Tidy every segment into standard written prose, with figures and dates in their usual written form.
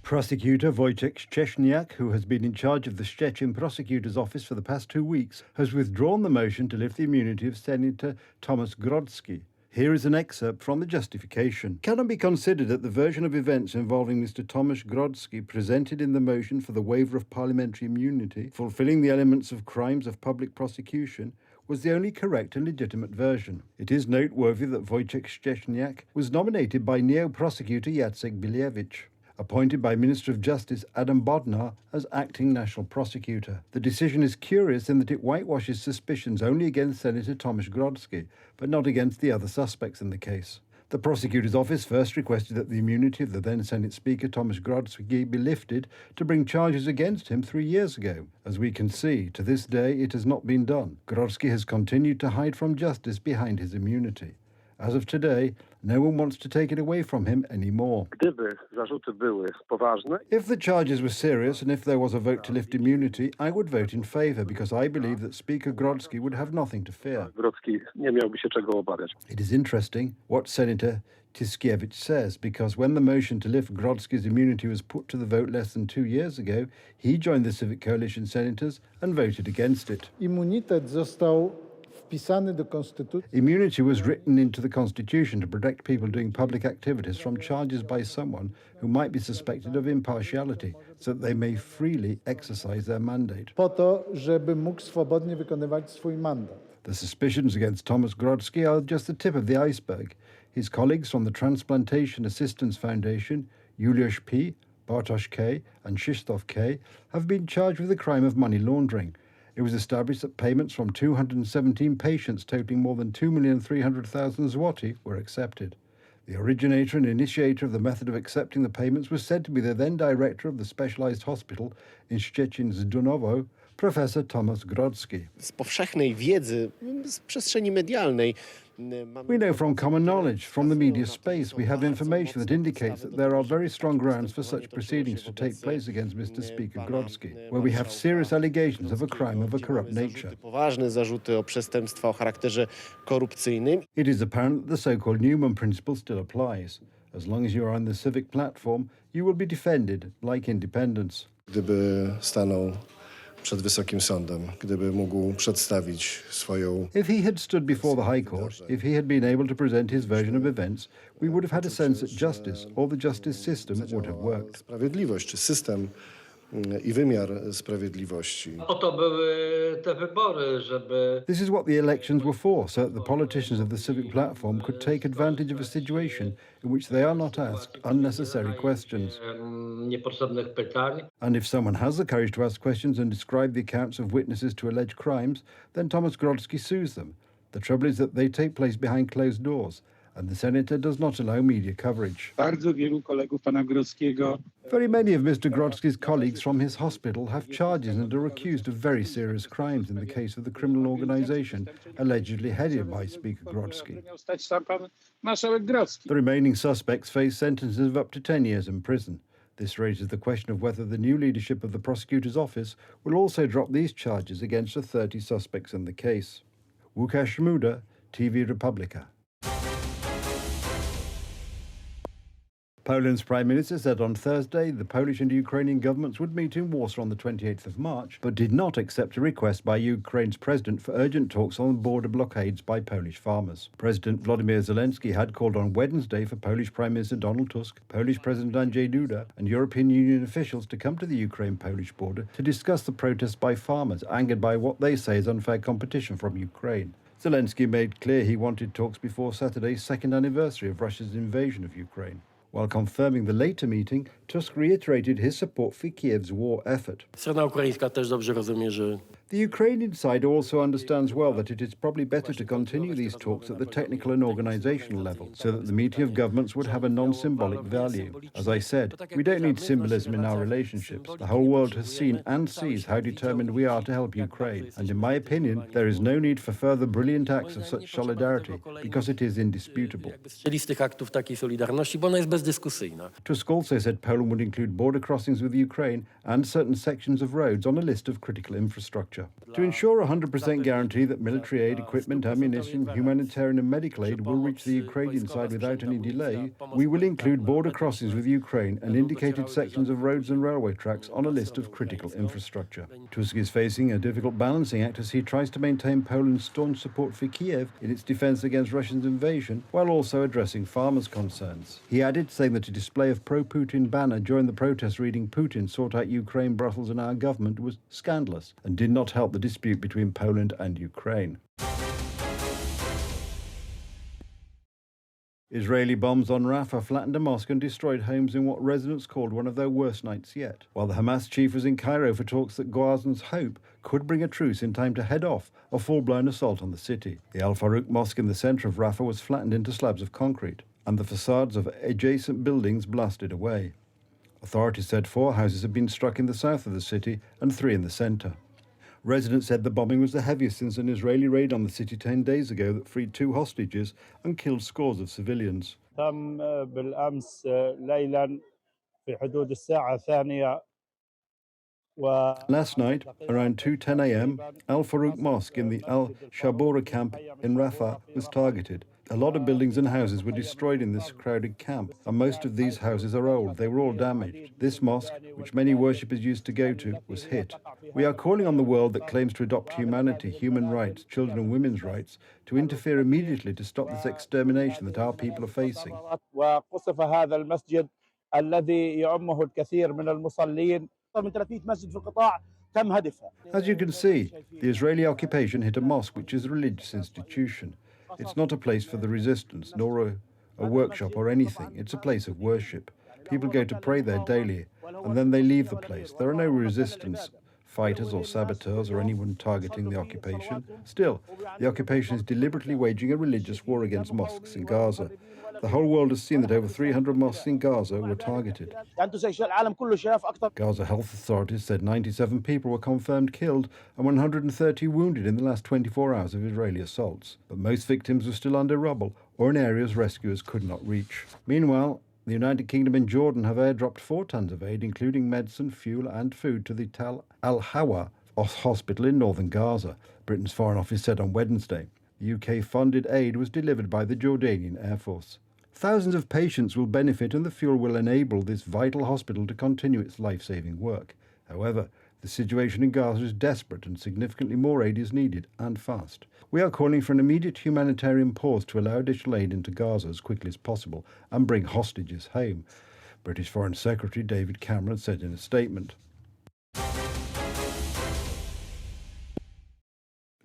Prosecutor Wojciech Szczesniak, who has been in charge of the Szczecin prosecutor's office for the past 2 weeks, has withdrawn the motion to lift the immunity of Senator Tomasz Grodzki. Here is an excerpt from the justification. Cannot be considered that the version of events involving Mr. Tomasz Grodzki presented in the motion for the waiver of parliamentary immunity, fulfilling the elements of crimes of public prosecution, was the only correct and legitimate version. It is noteworthy that Wojciech Szczesniak was nominated by neo-prosecutor Jacek Bilewicz, appointed by Minister of Justice Adam Bodnar as acting national prosecutor. The decision is curious in that it whitewashes suspicions only against Senator Tomasz Grodzki, but not against the other suspects in the case. The prosecutor's office first requested that the immunity of the then Senate Speaker Tomasz Grodzki be lifted to bring charges against him 3 years ago. As we can see, to this day it has not been done. Grodzki has continued to hide from justice behind his immunity. As of today, no one wants to take it away from him anymore. If the charges were serious and if there was a vote to lift immunity, I would vote in favour because I believe that Speaker Grodzki would have nothing to fear. It is interesting what Senator Tiskiewicz says, because when the motion to lift Grodzki's immunity was put to the vote less than 2 years ago, he joined the Civic Coalition senators and voted against it. Immunity was written into the Constitution to protect people doing public activities from charges by someone who might be suspected of impartiality, so that they may freely exercise their mandate. The suspicions against Tomasz Grodzki are just the tip of the iceberg. His colleagues from the Transplantation Assistance Foundation, Juliusz P., Bartosz K. and Krzysztof K. have been charged with the crime of money laundering. It was established that payments from 217 patients totaling more than 2,300,000 zloty were accepted. The originator and initiator of the method of accepting the payments was said to be the then director of the specialized hospital in Szczecin-Zdunowo, Professor Tomasz Grodzki. Z powszechnej wiedzy, z przestrzeni medialnej. We know from common knowledge, from the media space, we have information that indicates that there are very strong grounds for such proceedings to take place against Mr. Speaker Grodzki, where we have serious allegations of a crime of a corrupt nature. Poważne zarzuty o przestępstwa o charakterze korupcyjnym. It is apparent that the so-called Newman principle still applies. As long as you are on the civic platform, you will be defended like independence. Gdyby stanął przed Wysokim Sądem, gdyby mógł przedstawić swoją... If he had stood before the High Court, if he had been able to present his version of events, we would have had a sense that justice, or the justice system, would have worked. Sprawiedliwość, czy system i wymiar sprawiedliwości. Oto były te wybory, żeby... This is what the elections were for, so that the politicians of the civic platform could take advantage of a situation in which they are not asked unnecessary questions. Niepotrzebnych pytań. And if someone has the courage to ask questions and describe the accounts of witnesses to alleged crimes, then Tomasz Grodzki sues them. The trouble is that they take place behind closed doors, and the senator does not allow media coverage. Bardzo wielu kolegów pana Grodzkiego. Very many of Mr. Grodzki's colleagues from his hospital have charges and are accused of very serious crimes in the case of the criminal organization allegedly headed by Speaker Grodzki. The remaining suspects face sentences of up to 10 years in prison. This raises the question of whether the new leadership of the prosecutor's office will also drop these charges against the 30 suspects in the case. Łukasz Muda, TV Republika. Poland's Prime Minister said on Thursday the Polish and Ukrainian governments would meet in Warsaw on the 28th of March, but did not accept a request by Ukraine's president for urgent talks on border blockades by Polish farmers. President Volodymyr Zelensky had called on Wednesday for Polish Prime Minister Donald Tusk, Polish President Andrzej Duda and European Union officials to come to the Ukraine-Polish border to discuss the protests by farmers angered by what they say is unfair competition from Ukraine. Zelensky made clear he wanted talks before Saturday's second anniversary of Russia's invasion of Ukraine. While confirming the later meeting, Tusk reiterated his support for Kiev's war effort. Strona ukraińska też dobrze rozumie, że The Ukrainian side also understands well that it is probably better to continue these talks at the technical and organizational level, so that the meeting of governments would have a non-symbolic value. As I said, we don't need symbolism in our relationships. The whole world has seen and sees how determined we are to help Ukraine, and in my opinion, there is no need for further brilliant acts of such solidarity, because it is indisputable. strzelistych aktów takiej solidarności, bo ona jest bezdyskusyjna. Tusk also said Poland Poland would include border crossings with Ukraine and certain sections of roads on a list of critical infrastructure. To ensure a 100% guarantee that military aid, equipment, ammunition, humanitarian and medical aid will reach the Ukrainian side without any delay, we will include border crossings with Ukraine and indicated sections of roads and railway tracks on a list of critical infrastructure. Tusk is facing a difficult balancing act as he tries to maintain Poland's staunch support for Kiev in its defence against Russia's invasion, while also addressing farmers' concerns. He added, saying that a display of pro-Putin banner during the protest reading "Putin sought out Ukraine, Brussels and our government" was scandalous and did not help the dispute between Poland and Ukraine. Israeli bombs on Rafah flattened a mosque and destroyed homes in what residents called one of their worst nights yet, while the Hamas chief was in Cairo for talks that Gazans hope could bring a truce in time to head off a full-blown assault on the city. The Al Farouk mosque in the centre of Rafah was flattened into slabs of concrete, and the facades of adjacent buildings blasted away. Authorities said 4 houses had been struck in the south of the city and 3 in the centre. Residents said the bombing was the heaviest since an Israeli raid on the city 10 days ago that freed 2 hostages and killed scores of civilians. تم بالأمس ليلا في حدود الساعة 2. Last night, around 2:10 a.m., Al Farouk Mosque in the Al Shabora camp in Rafah was targeted. A lot of buildings and houses were destroyed in this crowded camp, and most of these houses are old. They were all damaged. This mosque, which many worshippers used to go to, was hit. We are calling on the world that claims to adopt humanity, human rights, children and women's rights, to interfere immediately to stop this extermination that our people are facing. وقصف هذا المسجد الذي يعمه الكثير من المصلين. من 300 مسجد في القطاع تم هدفها. As you can see, the Israeli occupation hit a mosque, which is a religious institution. It's not a place for the resistance, nor a workshop or anything. It's a place of worship. People go to pray there daily, and then they leave the place. There are no resistance fighters or saboteurs or anyone targeting the occupation. Still, the occupation is deliberately waging a religious war against mosques in Gaza. The whole world has seen that over 300 mosques in Gaza were targeted. Gaza health authorities said 97 people were confirmed killed and 130 wounded in the last 24 hours of Israeli assaults. But most victims were still under rubble or in areas rescuers could not reach. Meanwhile, the United Kingdom and Jordan have airdropped 4 tons of aid, including medicine, fuel and food, to the Tal al-Hawa hospital in northern Gaza, Britain's Foreign Office said on Wednesday. The UK-funded aid was delivered by the Jordanian Air Force. Thousands of patients will benefit, and the fuel will enable this vital hospital to continue its life-saving work. However, the situation in Gaza is desperate and significantly more aid is needed, and fast. We are calling for an immediate humanitarian pause to allow additional aid into Gaza as quickly as possible and bring hostages home, British Foreign Secretary David Cameron said in a statement.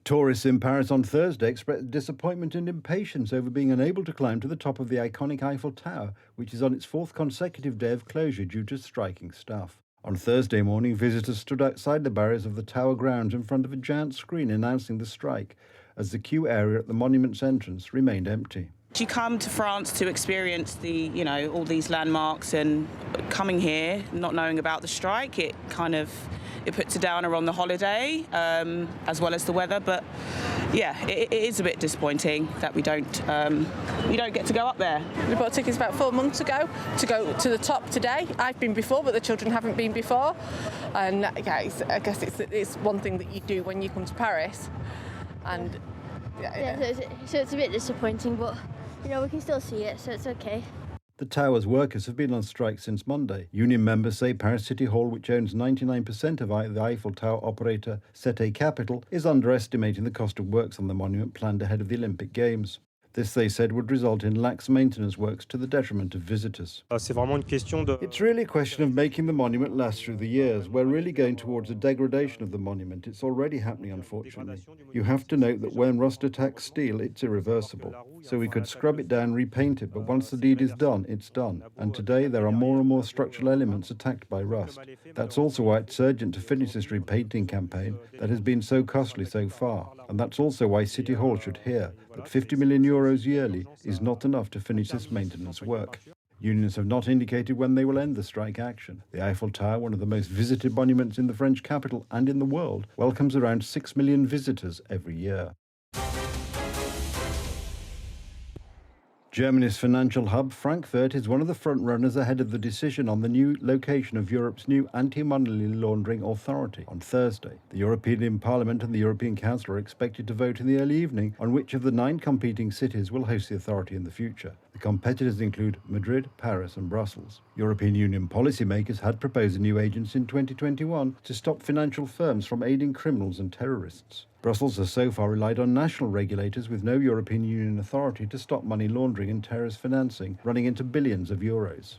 Tourists in Paris on Thursday expressed disappointment and impatience over being unable to climb to the top of the iconic Eiffel Tower, which is on its 4th consecutive day of closure due to striking staff. On Thursday morning, visitors stood outside the barriers of the tower grounds in front of a giant screen announcing the strike, as the queue area at the monument's entrance remained empty. You come to France to experience all these landmarks, and coming here, not knowing about the strike, it puts a downer on the holiday, as well as the weather. But yeah, it is a bit disappointing that we don't get to go up there. We bought tickets about 4 months ago to go to the top today. I've been before, but the children haven't been before. And I guess it's one thing that you do when you come to Paris. And so it's a bit disappointing, but we can still see it, so it's okay. The tower's workers have been on strike since Monday. Union members say Paris City Hall, which owns 99% of the Eiffel Tower operator Cité Capital, is underestimating the cost of works on the monument planned ahead of the Olympic Games. This, they said, would result in lax maintenance works to the detriment of visitors. It's really a question of making the monument last through the years. We're really going towards a degradation of the monument. It's already happening, unfortunately. You have to note that when rust attacks steel, it's irreversible. So we could scrub it down, repaint it, but once the deed is done, it's done. And today there are more and more structural elements attacked by rust. That's also why it's urgent to finish this repainting campaign that has been so costly so far. And that's also why City Hall should hear that €50 million yearly is not enough to finish this maintenance work. Unions have not indicated when they will end the strike action. The Eiffel Tower, one of the most visited monuments in the French capital and in the world, welcomes around 6 million visitors every year. Germany's financial hub, Frankfurt, is one of the front-runners ahead of the decision on the new location of Europe's new anti-money laundering authority on Thursday. The European Parliament and the European Council are expected to vote in the early evening on which of the 9 competing cities will host the authority in the future. The competitors include Madrid, Paris and Brussels. European Union policymakers had proposed a new agency in 2021 to stop financial firms from aiding criminals and terrorists. Brussels has so far relied on national regulators with no European Union authority to stop money laundering and terrorist financing running into billions of euros.